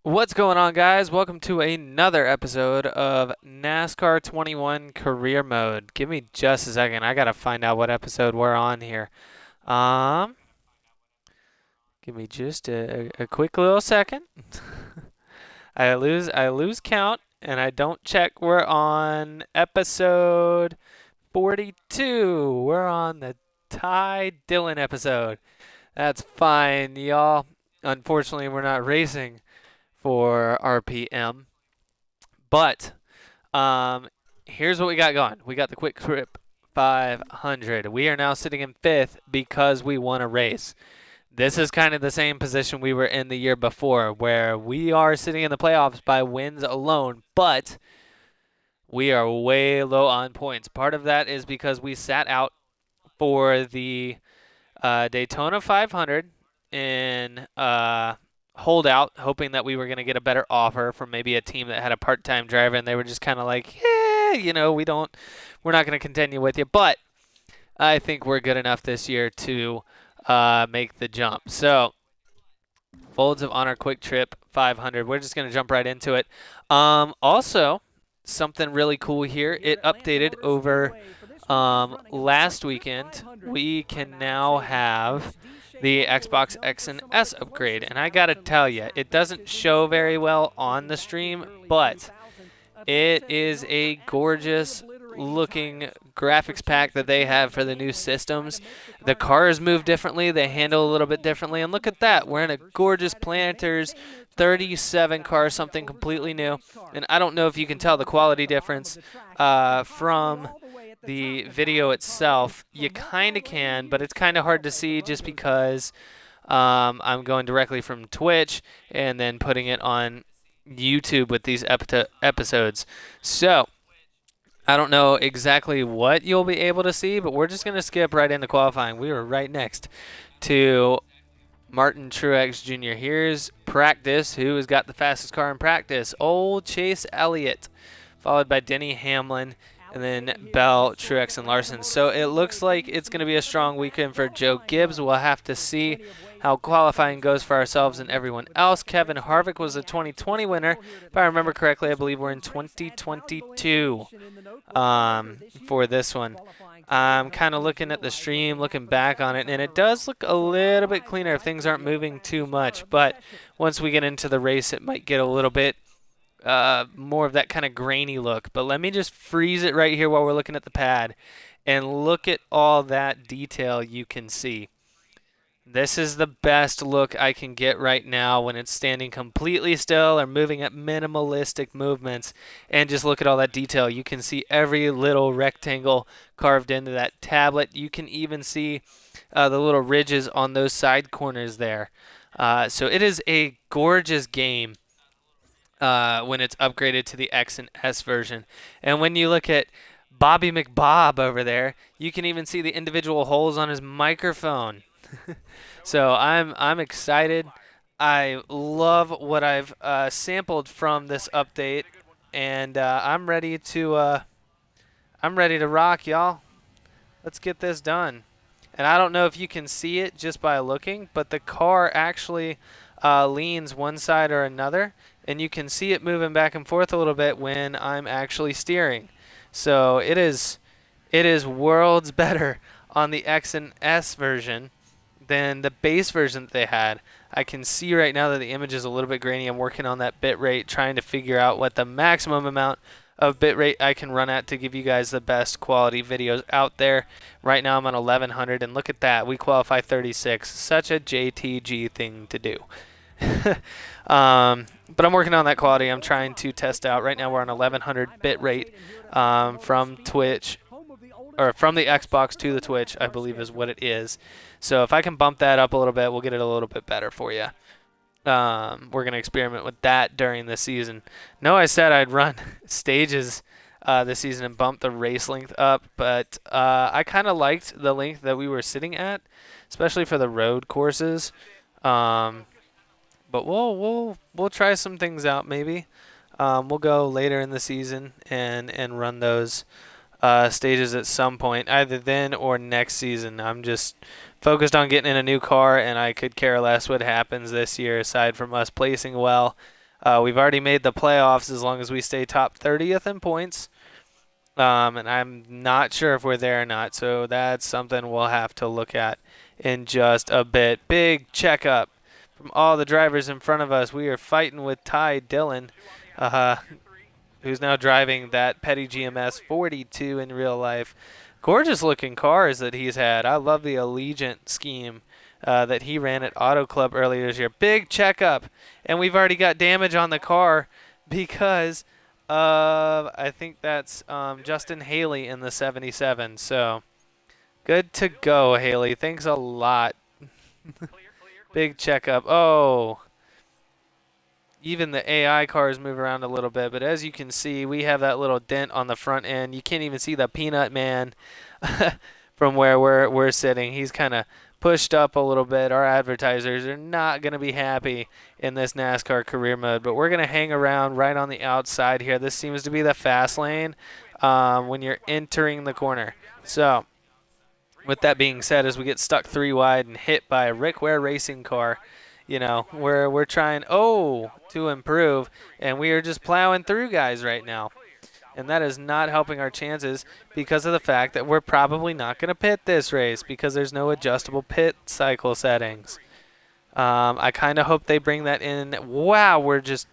What's going on, guys? Welcome to another episode of NASCAR 21 Career Mode. Give me just a second. I gotta find out what episode we're on here. Um, Give me just a quick little second. I lose count and I don't check. We're on episode 42. We're on the Ty Dillon episode. That's fine, y'all. Unfortunately, we're not racing for RPM. But um, here's what we got going. We got the Quick Trip 500. We are now sitting in fifth because we won a race. This is kind of the same position we were in the year before, where we are sitting in the playoffs by wins alone, but we are way low on points. Part of that is because we sat out for the Daytona 500 in holdout, hoping that we were going to get a better offer from maybe a team that had a part-time driver, and they were just kind of like, yeah, we're not going to continue with you. But I think we're good enough this year to make the jump. So, Folds of Honor Quick Trip 500. We're just going to jump right into it. Also, something really cool here. It updated over last weekend. We can now have the Xbox X and S upgrade. And I gotta tell you, it doesn't show very well on the stream, but it is a gorgeous looking graphics pack that they have for the new systems. The cars move differently, they handle a little bit differently, and look at that. We're in a gorgeous Planters 37 car, something completely new. And I don't know if you can tell the quality difference from the video itself. You kind of can, but it's kind of hard to see just because I'm going directly from Twitch and then putting it on YouTube with these episodes. So I don't know exactly what you'll be able to see, but we're just going to skip right into qualifying. We were right next to Martin Truex Jr. Here's practice. Who has got the fastest car in practice? Old Chase Elliott, followed by Denny Hamlin, and then Bell, Truex, and Larson. So it looks like it's going to be a strong weekend for Joe Gibbs. We'll have to see how qualifying goes for ourselves and everyone else. Kevin Harvick was the 2020 winner. If I remember correctly, I believe we're in 2022 for this one. I'm kind of looking at the stream, looking back on it, and it does look a little bit cleaner if things aren't moving too much. But once we get into the race, it might get a little bit more of that kind of grainy look. But let me just freeze it right here while we're looking at the pad and look at all that detail you can see. This is the best look I can get right now when it's standing completely still or moving at minimalistic movements. And just look at all that detail. You can see every little rectangle carved into that tablet. You can even see the little ridges on those side corners there. So it is a gorgeous game when it's upgraded to the X and S version. And when you look at Bobby McBob over there, you can even see the individual holes on his microphone. So I'm excited. I love what I've sampled from this update, and I'm ready to rock, y'all. Let's get this done. And I don't know if you can see it just by looking, but the car actually leans one side or another, and you can see it moving back and forth a little bit when I'm actually steering. So it is worlds better on the X and S version than the base version that they had. I can see right now that the image is a little bit grainy. I'm working on that bit rate, trying to figure out what the maximum amount of bit rate I can run at to give you guys the best quality videos out there. Right now I'm on 1100, and look at that. We qualify 36. Such a JTG thing to do. But I'm working on that quality. I'm trying to test out. Right now we're on 1100 bit rate from Twitch, or from the Xbox to the Twitch, I believe is what it is. So if I can bump that up a little bit, we'll get it a little bit better for you. We're going to experiment with that during the season. No, I said I'd run stages this season and bump the race length up, but I kind of liked the length that we were sitting at, especially for the road courses. But we'll try some things out maybe. We'll go later in the season and run those stages at some point, either then or next season. I'm just focused on getting in a new car, and I could care less what happens this year aside from us placing well. We've already made the playoffs as long as we stay top 30th in points. And I'm not sure if we're there or not, so that's something we'll have to look at in just a bit. Big checkup from all the drivers in front of us. We are fighting with Ty Dillon, who's now driving that Petty GMS 42 in real life. Gorgeous looking cars that he's had. I love the Allegiant scheme that he ran at Auto Club earlier this year. Big checkup, and we've already got damage on the car because I think that's Justin Haley in the 77. So good to go, Haley. Thanks a lot. Big checkup. Oh, even the AI cars move around a little bit, but as you can see, we have that little dent on the front end. You can't even see the Peanut Man from where we're sitting. He's kind of pushed up a little bit. Our advertisers are not going to be happy in this NASCAR career mode, but we're going to hang around right on the outside here. This seems to be the fast lane when you're entering the corner. So with that being said, as we get stuck 3 wide and hit by a Rick Ware racing car, you know, we're trying to improve, and we are just plowing through guys right now. And that is not helping our chances because of the fact that we're probably not going to pit this race because there's no adjustable pit cycle settings. I kind of hope they bring that in. Wow, we're just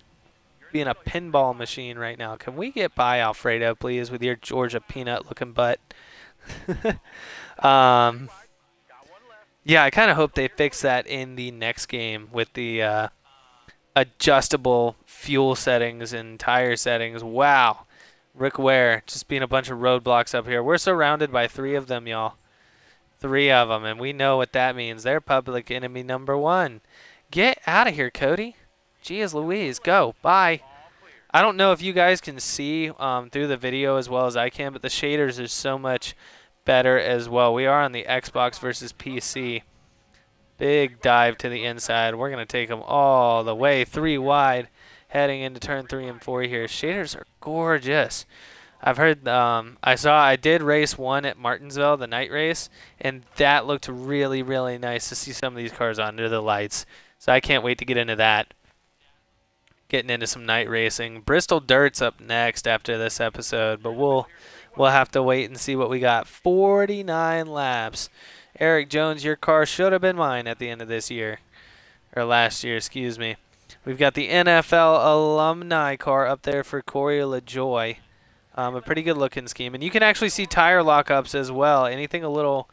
being a pinball machine right now. Can we get by Alfredo, please, with your Georgia peanut-looking butt? Yeah, I kind of hope they fix that in the next game with the adjustable fuel settings and tire settings. Wow. Rick Ware just being a bunch of roadblocks up here. We're surrounded by 3 of them, y'all. 3 of them, and we know what that means. They're public enemy number 1. Get out of here, Cody. Jeez Louise, go. Bye. I don't know if you guys can see through the video as well as I can, but the shaders are so much better as well. We are on the Xbox versus PC. Big dive to the inside. We're going to take them all the way 3 wide, heading into turn 3 and 4 here. Shaders are gorgeous. I've heard, I did race one at Martinsville, the night race, and that looked really, really nice to see some of these cars under the lights. So I can't wait to get into that. Getting into some night racing. Bristol Dirt's up next after this episode, but we'll have to wait and see what we got. 49 laps. Eric Jones, your car should have been mine at the end of this year. Or last year, excuse me. We've got the NFL alumni car up there for Corey LaJoy. A pretty good looking scheme. And you can actually see tire lockups as well. Anything a little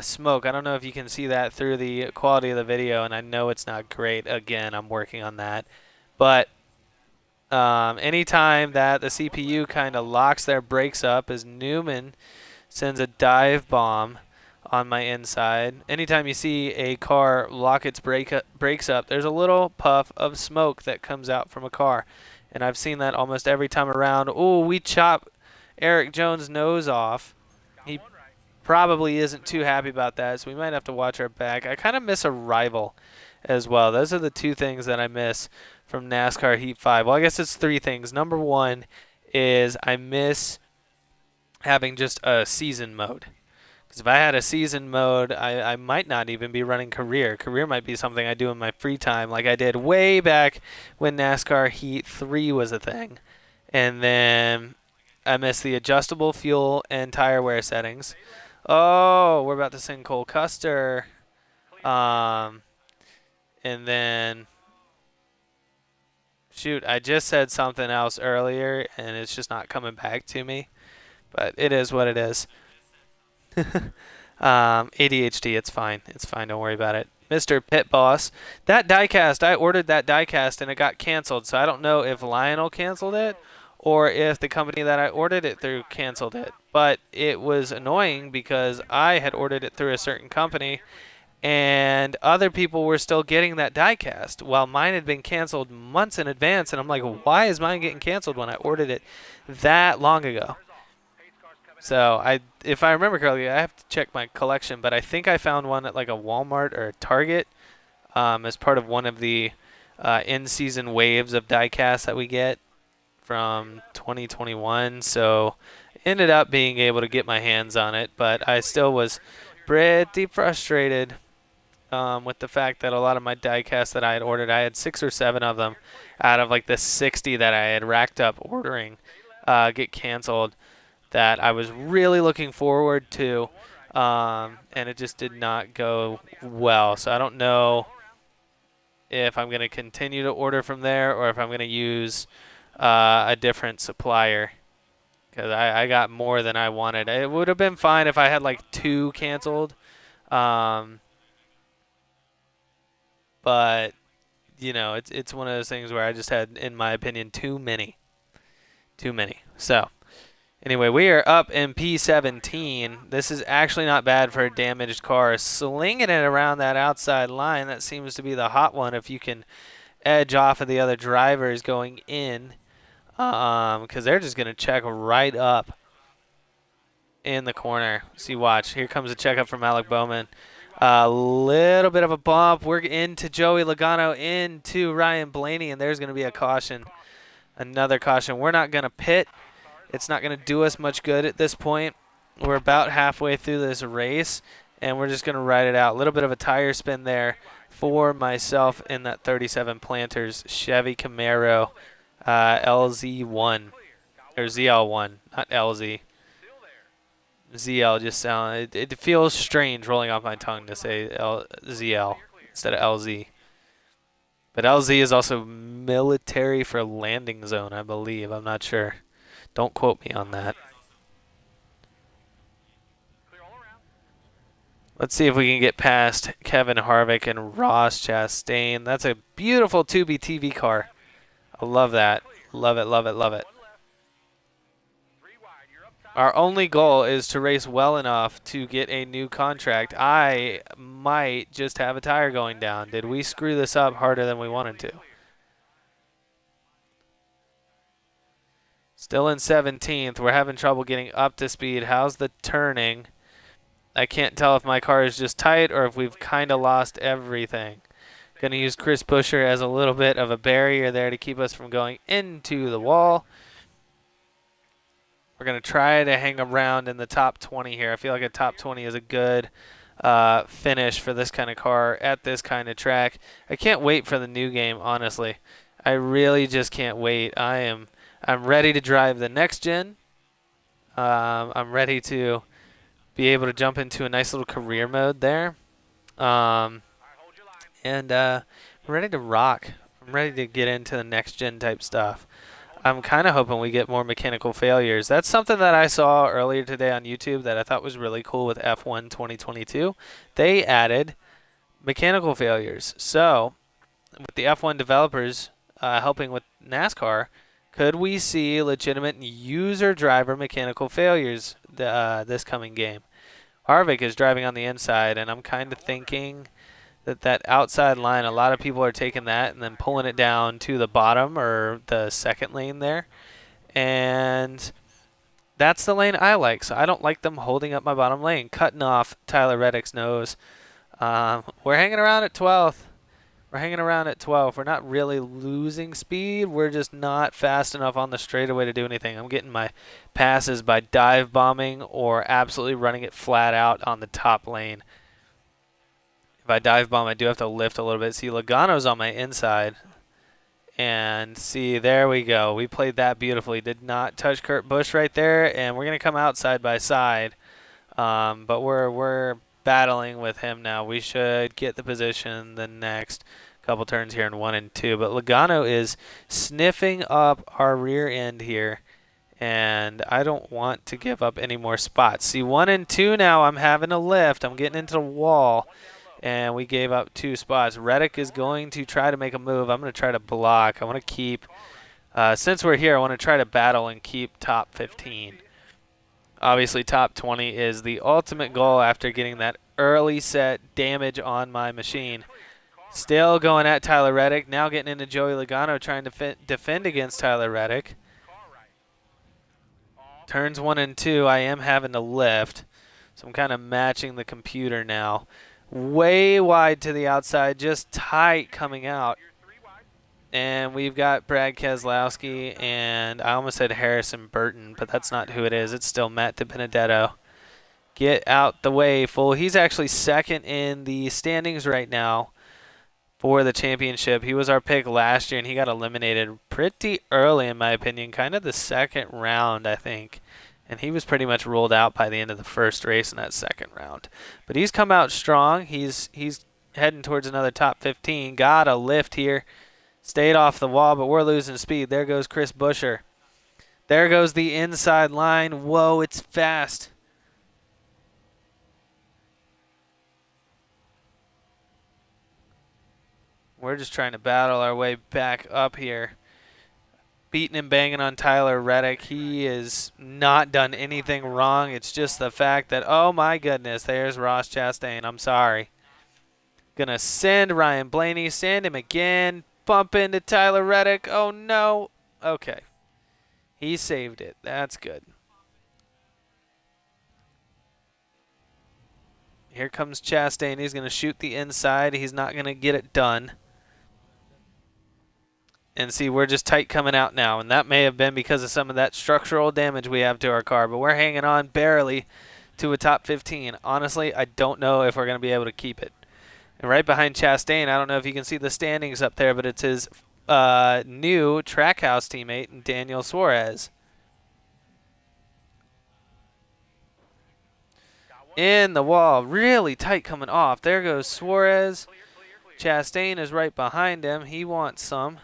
smoke. I don't know if you can see that through the quality of the video, and I know it's not great. Again, I'm working on that. But anytime that the CPU kind of locks their brakes up as Newman sends a dive bomb on my inside, anytime you see a car lock its brakes up, there's a little puff of smoke that comes out from a car. And I've seen that almost every time around. Oh, we chop Eric Jones' nose off. He probably isn't too happy about that, so we might have to watch our back. I kind of miss a rival as well. Those are the 2 things that I miss from NASCAR Heat 5. Well, I guess it's 3 things. Number 1 is I miss having just a season mode. Because if I had a season mode, I might not even be running career. Career might be something I do in my free time, like I did way back when NASCAR Heat 3 was a thing. And then I miss the adjustable fuel and tire wear settings. Oh, we're about to sing Cole Custer. And then, shoot, I just said something else earlier, and it's just not coming back to me. But it is what it is. ADHD, it's fine. It's fine. Don't worry about it. Mr. Pit Boss. That diecast, I ordered that diecast, and it got canceled. So I don't know if Lionel canceled it or if the company that I ordered it through canceled it. But it was annoying because I had ordered it through a certain company, and other people were still getting that diecast while mine had been canceled months in advance. And I'm like, why is mine getting canceled when I ordered it that long ago? So if I remember correctly, I have to check my collection, but I think I found one at like a Walmart or a Target as part of one of the in-season waves of diecast that we get from 2021. So ended up being able to get my hands on it, but I still was pretty frustrated with the fact that a lot of my die casts that I had ordered, I had 6 or 7 of them out of like the 60 that I had racked up ordering get canceled that I was really looking forward to, and it just did not go well. So I don't know if I'm going to continue to order from there or if I'm going to use a different supplier, because I got more than I wanted. It would have been fine if I had like 2 canceled, but you know, it's one of those things where I just had, in my opinion, too many. So anyway, we are up in P17. This is actually not bad for a damaged car. Slinging it around that outside line, that seems to be the hot one if you can edge off of the other drivers going in, because they're just going to check right up in the corner. See, watch. Here comes a checkup from Alec Bowman. A little bit of a bump. We're into Joey Logano, into Ryan Blaney, and there's going to be a caution. Another caution. We're not going to pit. It's not going to do us much good at this point. We're about halfway through this race, and we're just going to ride it out. A little bit of a tire spin there for myself in that 37 Planters Chevy Camaro LZ1, or ZL1, not LZ. ZL just sound, it feels strange rolling off my tongue to say ZL instead of LZ. But LZ is also military for landing zone, I believe. I'm not sure. Don't quote me on that. Let's see if we can get past Kevin Harvick and Ross Chastain. That's a beautiful Tubi TV car. I love that. Love it, love it, love it. Our only goal is to race well enough to get a new contract. I might just have a tire going down. Did we screw this up harder than we wanted to? Still in 17th. We're having trouble getting up to speed. How's the turning? I can't tell if my car is just tight or if we've kind of lost everything. Going to use Chris Buescher as a little bit of a barrier there to keep us from going into the wall. We're going to try to hang around in the top 20 here. I feel like a top 20 is a good finish for this kind of car at this kind of track. I can't wait for the new game, honestly. I really just can't wait. I'm ready to drive the next gen. I'm ready to be able to jump into a nice little career mode there. And I'm ready to rock. I'm ready to get into the next gen type stuff. I'm kind of hoping we get more mechanical failures. That's something that I saw earlier today on YouTube that I thought was really cool with F1 2022. They added mechanical failures. So, with the F1 developers helping with NASCAR, could we see legitimate user-driver mechanical failures this coming game? Harvick is driving on the inside, and I'm kind of thinking that outside line, a lot of people are taking that and then pulling it down to the bottom or the second lane there. And that's the lane I like. So I don't like them holding up my bottom lane, cutting off Tyler Reddick's nose. We're hanging around at 12th. We're hanging around at 12th. We're not really losing speed. We're just not fast enough on the straightaway to do anything. I'm getting my passes by dive bombing or absolutely running it flat out on the top lane. If I dive bomb, I do have to lift a little bit. See, Logano's on my inside. And see, there we go. We played that beautifully. Did not touch Kurt Busch right there. And we're going to come out side by side. But we're battling with him now. We should get the position the next couple turns here in 1 and 2. But Logano is sniffing up our rear end here. And I don't want to give up any more spots. See, 1 and 2 now, I'm having a lift. I'm getting into the wall. And we gave up 2 spots. Reddick is going to try to make a move. I'm going to try to block. I want to keep, since we're here, I want to try to battle and keep top 15. Obviously, top 20 is the ultimate goal after getting that early set damage on my machine. Still going at Tyler Reddick. Now getting into Joey Logano trying to defend against Tyler Reddick. Turns 1 and 2, I am having to lift. So I'm kind of matching the computer now. Way wide to the outside, just tight coming out. And we've got Brad Keselowski, and I almost said Harrison Burton, but that's not who it is. It's still Matt DiBenedetto. Get out the way, fool. He's actually second in the standings right now for the championship. He was our pick last year, and he got eliminated pretty early, in my opinion. Kind of the second round, I think. And he was pretty much ruled out by the end of the first race in that second round. But he's come out strong. He's heading towards another top 15. Got a lift here. Stayed off the wall, but we're losing speed. There goes Chris Buescher. There goes the inside line. Whoa, it's fast. We're just trying to battle our way back up here. Beating and banging on Tyler Reddick. He has not done anything wrong. It's just the fact that, oh my goodness, there's Ross Chastain. I'm sorry. Gonna send Ryan Blaney. Send him again. Bump into Tyler Reddick. Oh no. Okay. He saved it. That's good. Here comes Chastain. He's gonna shoot the inside. He's not gonna get it done. And see, we're just tight coming out now, and that may have been because of some of that structural damage we have to our car, but we're hanging on barely to a top 15. Honestly, I don't know if we're going to be able to keep it. And right behind Chastain, I don't know if you can see the standings up there, but it's his new Trackhouse teammate, Daniel Suarez. In the wall, really tight coming off. There goes Suarez. Chastain is right behind him. He wants some.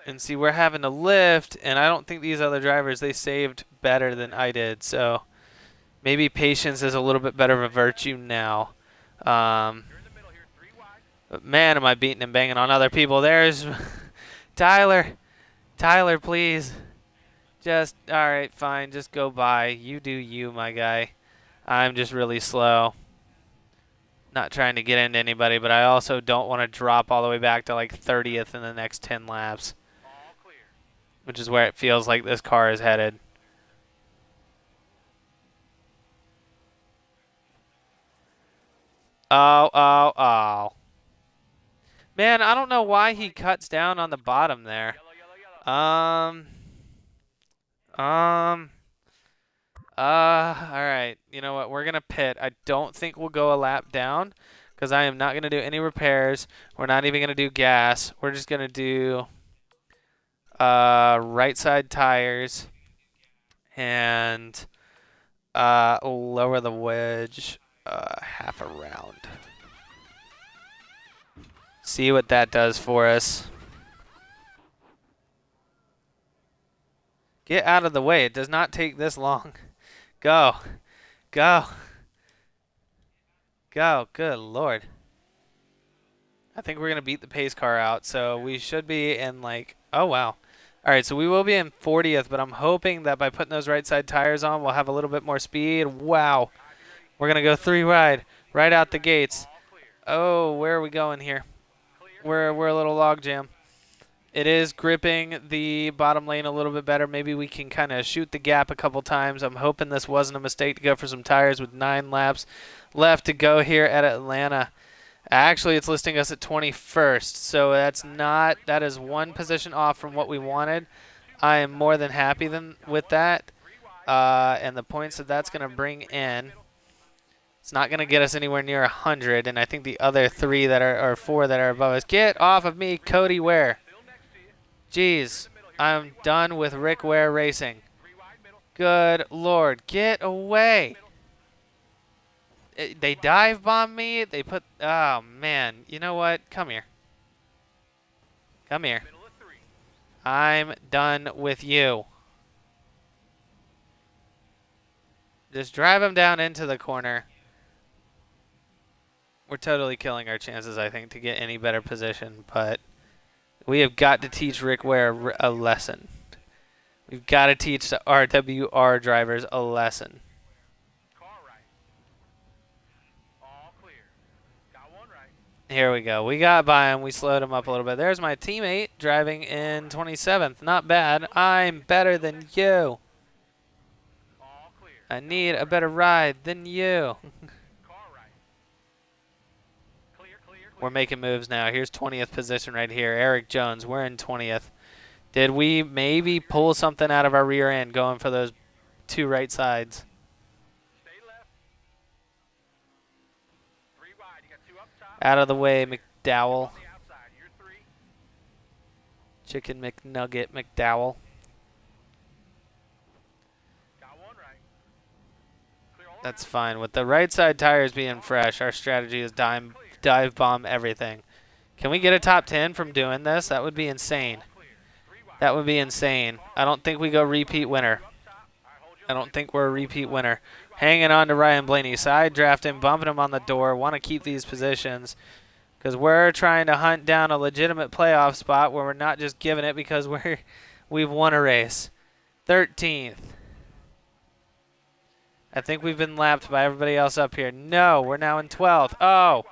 And see, we're having to lift, and I don't think these other drivers, they saved better than I did. So maybe patience is a little bit better of a virtue now. But man, am I beating and banging on other people. There's Tyler. Tyler, please. Just, all right, fine. Just go by. You do you, my guy. I'm just really slow. Not trying to get into anybody, but I also don't want to drop all the way back to like 30th in the next 10 laps. Which is where it feels like this car is headed. Oh. Man, I don't know why he cuts down on the bottom there. Alright. You know what? We're going to pit. I don't think we'll go a lap down because I am not going to do any repairs. We're not even going to do gas. We're just going to do right side tires and lower the wedge half a round. See what that does for us. Get out of the way. It does not take this long. Go. Go. Go. Good Lord. I think we're going to beat the pace car out, so we should be in like, oh wow. All right, so we will be in 40th, but I'm hoping that by putting those right side tires on, we'll have a little bit more speed. Wow. We're going to go 3 wide right out the gates. Oh, where are we going here? We're a little log jam. It is gripping the bottom lane a little bit better. Maybe we can kind of shoot the gap a couple times. I'm hoping this wasn't a mistake to go for some tires with 9 laps left to go here at Atlanta. Actually, it's listing us at 21st, so that is 1 position off from what we wanted. I am more than happy with that, and the points that that's going to bring in. It's not going to get us anywhere near 100, and I think the other 3 that are or 4 that are above us. Get off of me, Cody Ware. Jeez, I'm done with Rick Ware Racing. Good Lord, get away. They dive bomb me. They put, oh man, you know what? Come here. Come here. I'm done with you. Just drive him down into the corner. We're totally killing our chances, I think, to get any better position, but we have got to teach Rick Ware a lesson. We've got to teach the RWR drivers a lesson. Here we go. We got by him. We slowed him up a little bit. There's my teammate driving in 27th. Not bad. I'm better than you. I need a better ride than you. We're making moves now. Here's 20th position right here. Eric Jones, we're in 20th. Did we maybe pull something out of our rear end going for those two right sides. Out of the way, McDowell. Chicken McNugget McDowell. That's fine. With the right side tires being fresh, our strategy is dive bomb everything. Can we get a top 10 from doing this? That would be insane. That would be insane. I don't think we go repeat winner. I don't think we're a repeat winner. Hanging on to Ryan Blaney. Side drafting, bumping him on the door. Want to keep these positions because we're trying to hunt down a legitimate playoff spot where we're not just giving it because we've won a race. 13th. I think we've been lapped by everybody else up here. No, we're now in 12th. Oh,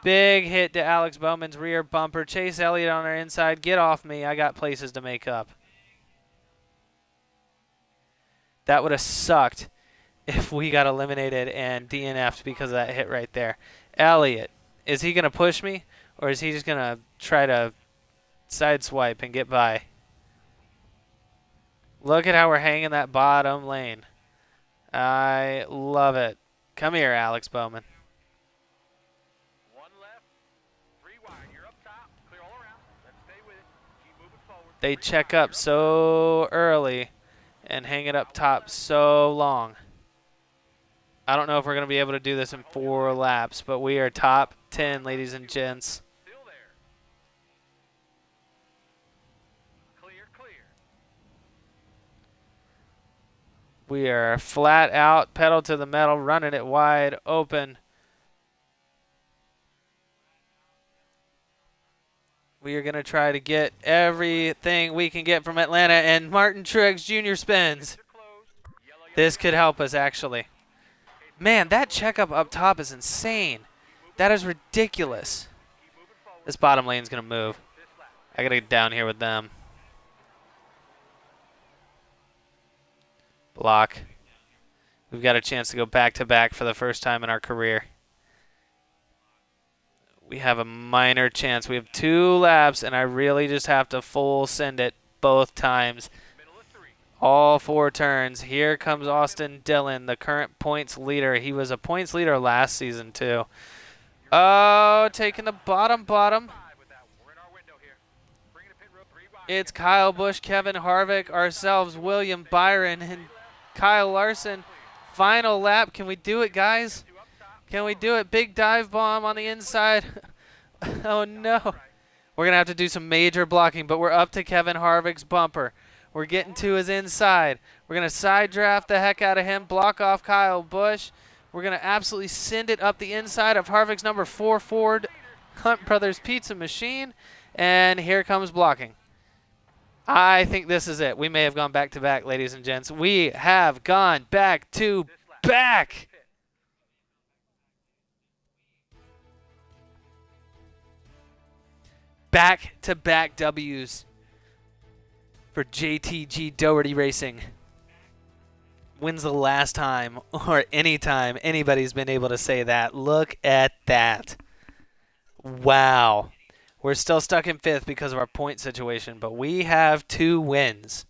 big hit to Alex Bowman's rear bumper. Chase Elliott on our inside. Get off me. I got places to make up. That would have sucked if we got eliminated and DNF'd because of that hit right there. Elliott, is he going to push me or is he just going to try to sideswipe and get by? Look at how we're hanging that bottom lane. I love it. Come here, Alex Bowman. They check up so early and hang it up top so long. I don't know if we're going to be able to do this in 4 laps, but we are top 10, ladies and gents. We are flat out, pedal to the metal, running it wide open. We are going to try to get everything we can get from Atlanta, and Martin Truex Jr. spins. This could help us, actually. Man, that checkup up top is insane. That is ridiculous. This bottom lane is going to move. I got to get down here with them. Block. We've got a chance to go back-to-back for the first time in our career. We have a minor chance. We have 2 laps, and I really just have to full send it both times. All 4 turns. Here comes Austin Dillon, the current points leader. He was a points leader last season, too. Oh, taking the bottom. It's Kyle Busch, Kevin Harvick, ourselves, William Byron, and Kyle Larson. Final lap. Can we do it, guys? Can we do it? Big dive bomb on the inside. Oh, no. We're going to have to do some major blocking, but we're up to Kevin Harvick's bumper. We're getting to his inside. We're going to side draft the heck out of him, block off Kyle Busch. We're going to absolutely send it up the inside of Harvick's number 4 Ford Hunt Brothers Pizza Machine. And here comes blocking. I think this is it. We may have gone back-to-back, ladies and gents. We have gone back-to-back. Back-to-back W's for JTG Doherty Racing. When's the last time or any time anybody's been able to say that? Look at that. Wow. We're still stuck in 5th because of our point situation, but we have 2 wins.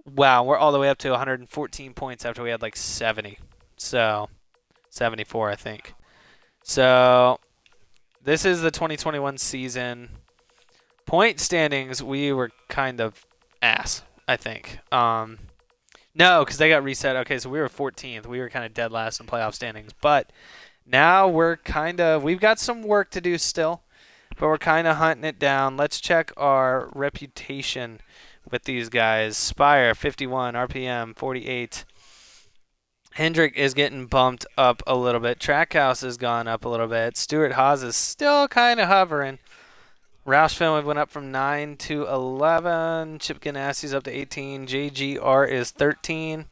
Wow, we're all the way up to 114 points after we had like 70. So, 74, I think. So, this is the 2021 season. Point standings, we were kind of ass, I think. No, because they got reset. Okay, so we were 14th. We were kind of dead last in playoff standings. But now we've got some work to do still, but we're kind of hunting it down. Let's check our reputation with these guys. Spire, 51. RPM, 48. Hendrick is getting bumped up a little bit. Trackhouse has gone up a little bit. Stuart Haas is still kind of hovering. Roush Fenwick went up from 9 to 11. Chip Ganassi's up to 18. JGR is 13.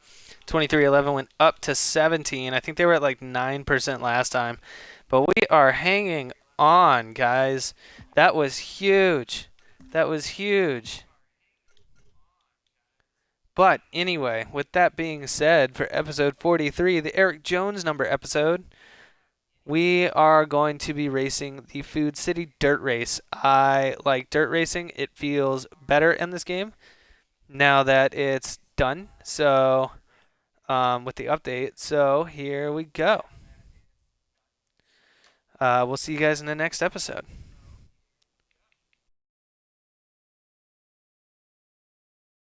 2311 went up to 17. I think they were at like 9% last time. But we are hanging on, guys. That was huge. That was huge. But anyway, with that being said, for episode 43, the Eric Jones number episode, we are going to be racing the Food City Dirt Race. I like dirt racing. It feels better in this game now that it's done. So with the update. So here we go. We'll see you guys in the next episode.